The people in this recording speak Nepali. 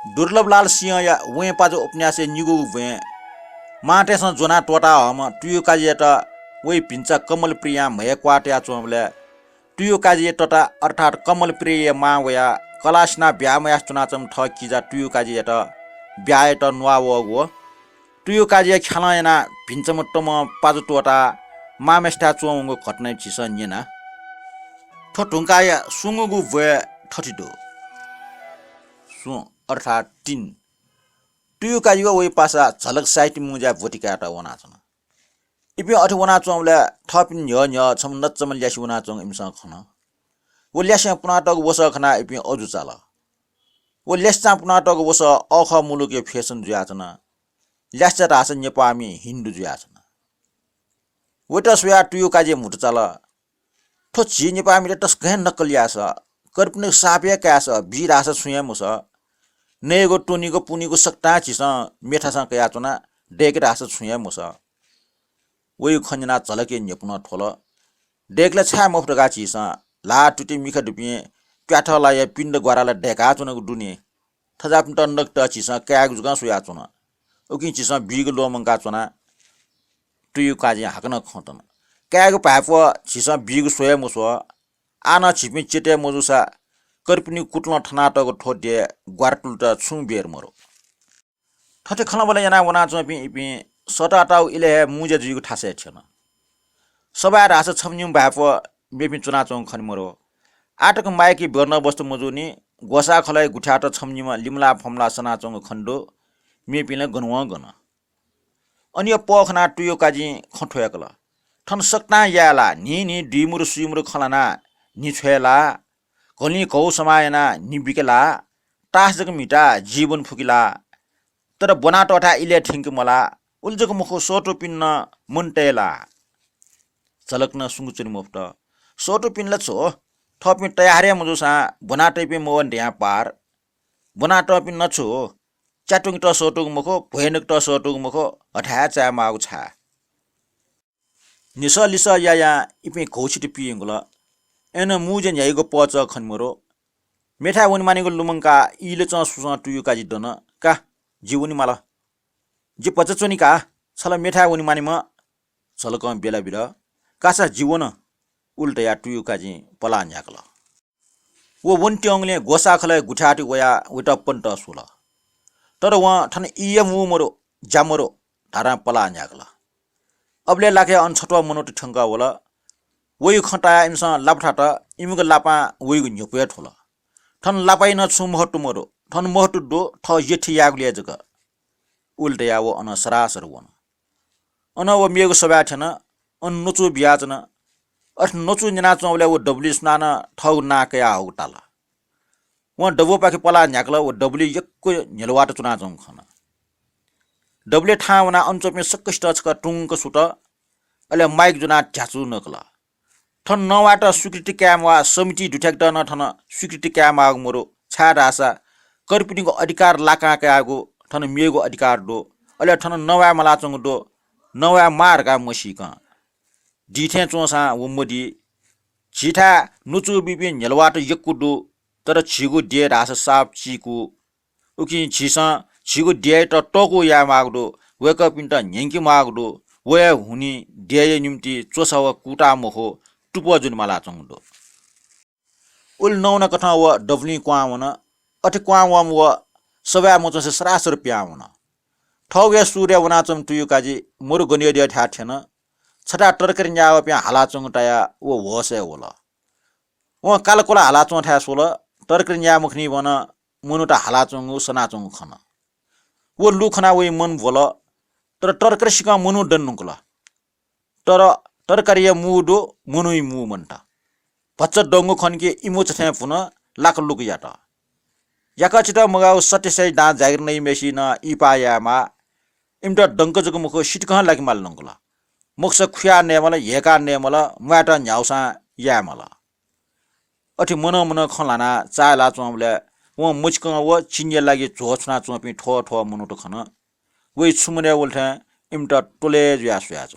दुर्लभलाल सिंह या वे पाजो उपन्यास निगु वे माटेसँग जोना टोटा हम टुयो काजिएट वही पिन्छ कमल प्रिया मय क्वाट्या चोमले टुयो काजिए टोटा अर्थात कमल प्रिय मा वया कलासना ब्यामया चुनाचम ठ किजा टुयो काजिएट ब्याएट नुवावगो टुयो काजिए खेलायना भिन्छमटम पाजो टोटा मामेस्टा चोंगो घटना छिस निना ठोटुङकाया सुंगुगु वे ठठिदो सु अर्थात 3 टुयो काजिगो वही पासा झलक साइट मुजा भोटिकाटा वना छन इपि अठ वना चोमले थपिन न्य छम नच्चम ल्यासी वना चोङ इमसँग खन वो ल्यासा पुनाटक वस खना इपि अजु चाल वो ल्यासा पुनाटक वस अख मुलुके फेसन जुया छन ल्यासा रास नेपामी हिन्दू जुया छन वटा सुया टुयो काजे मुट चाल ठो छि नेपामीले तस गहन नकलिया छ कर्पने सापे कास बिरास सुया मुस नेगो टोनीको पुनीको सक्ता छिस मेठासँग कया चुना डेक रास सुया मुस वही खन्जना झलके नेपुन ठोल डेकले छा मफटगा छिस ला टुटी मिखा दुपिए प्याठला या पिण्ड ग्वाराला डेका चुनको दुने थजाप टन्डक त छिस क्याग जुगा सुया चुना उकि छिस बिग लोमंगा चुना टुयो काजे हाकन खतन क्याग पाप छिस बिग सोया मुसो आना छिपि चेटे मजुसा कर्पनी कुट्न ठनाटको ठोडे ग्वारटुल त छु बेर मरो ठटे खलबले yana वना चपि इपि सटाटाउ इले मुजे जुइको ठासे छैन सबै रास छम्न्युम भाप बेपि चुना चौं खन मरो आटक मायकी बर्न वस्तु मजुनी गोसा खलै गुठाट छम्न्युम लिमला फमला सना चौं खण्डो मेपिले गनवा गन अनि पखना टुयो काजी खठोयाकल ठन सक्ता याला नि डिमुर सुइमुर खलाना नि छेला गली कौ समायना नि बिकेला टास जग मिटा जीवन फुकिला तर बनाटोठा इले ठिंक मला उल्जको मुखो सोटो पिन्न मुन्टेला चलक्न सुंगुचुनि मुफ्त सोटो पिन्न छो थपि तयारे मुजुसा बनाटै पे मोवन ढ्या पार बनाटो पिन्न छु च्याटुङ त सोटुङ मुखो भएनक त सोटुङ मुखो अठा चा माउ छा निस लिस या इपि घोछिट पियंगल एन मुजे न्याइको पच खनमरो मेठा वन मानेको लुमंका इले च सुसा टुयो काजि दन का जीवनी माला जे पचचोनी का छल मेठा वन माने म छल कम बेला बिर कासा जीवन उल्टा या टुयो काजि पला न्याकल वो वन ट्यङले गोसा खले गुठाटी वया उटा पन्ट सुल तर व ठन इय मु मरो जामरो धारा पला न्याकल अबले लाखे अन छटवा मनोट ठंगा होला वही खटाया इमसा लापठाट इमुको लापा वही न्युपे ठोल ठन लापाइ न छु महटु मरो ठन महटु दो ठ येठी यागले जग उल्टया वो अन सरासर वन अन वो मेगो सभा ठन अन नचु ब्याजन अठ नचु जना चौले वो डब्ली स्नान ठौ नाकया हो टाला व डबो पाके पला न्याकल वो डब्ली यक्को नेलवाट चुना जङ खन डब्ले ठावना अञ्चोपे सक्कष्ट छ टुङको सुट अले माइक जुना झ्याचु नकला ठन नवाट स्वीकृति क्याम वा समिति दुठ्याक्ट न ठन स्वीकृति क्याम आग मोरो छा रासा कर्पिनीको अधिकार लाका आगो ठन मेगो अधिकार दो अले ठन नवा मलाचङ दो नवा मारका मसिका दिथे चोसा वमदी छिठा नुचु बिपि नेलवाट यक्कु दो तर छिगु they Rasa shop chikoo उकि छिसा छिगु they त टोको या मागदो वेक पिन्ट न्यंकी मागदो वया हुनी दे निम्ति चोसाव कुटा मोहो टुपो जुन मला चंगदो उल नौना कथा व डब्ली क्वावन अठि क्वावम व सबै मचो से सरासर प्यावन ठौगे सूर्य वना चम टुयु काजी मोरु गनिय दे ठा ठेन छटा टरकर न्याव प्या हाला चंग टाया वो होसे होला व कालकोला हाला चंग ठा सोल टरकर न्या मुखनी वन मुनुटा हाला चंग सना चंग खन वो लुखना वइ मन भोल तर टरकर सिका मुनु डन्नुकला तर तरकारिया मुडो मुनुई मु मन्टा भच्च डंगो खनके इमो छथे पुन लाक लुक याटा याका छिटा मगाउ सटेसै डा जागिर नै मेसी न इपायामा इमटा डंक जको मुखो सिटकह लागि माल नंगला मुखस खुया नेमला हेका नेमला माटा न्याउसा यामला अठि मन मन खलाना चाला चोमले व मुचक व चिन्य लागि झोछना चोपि ठो ठो मनुटो खन वइ छुमने उल्ठा इमटा टोले ज्या सुया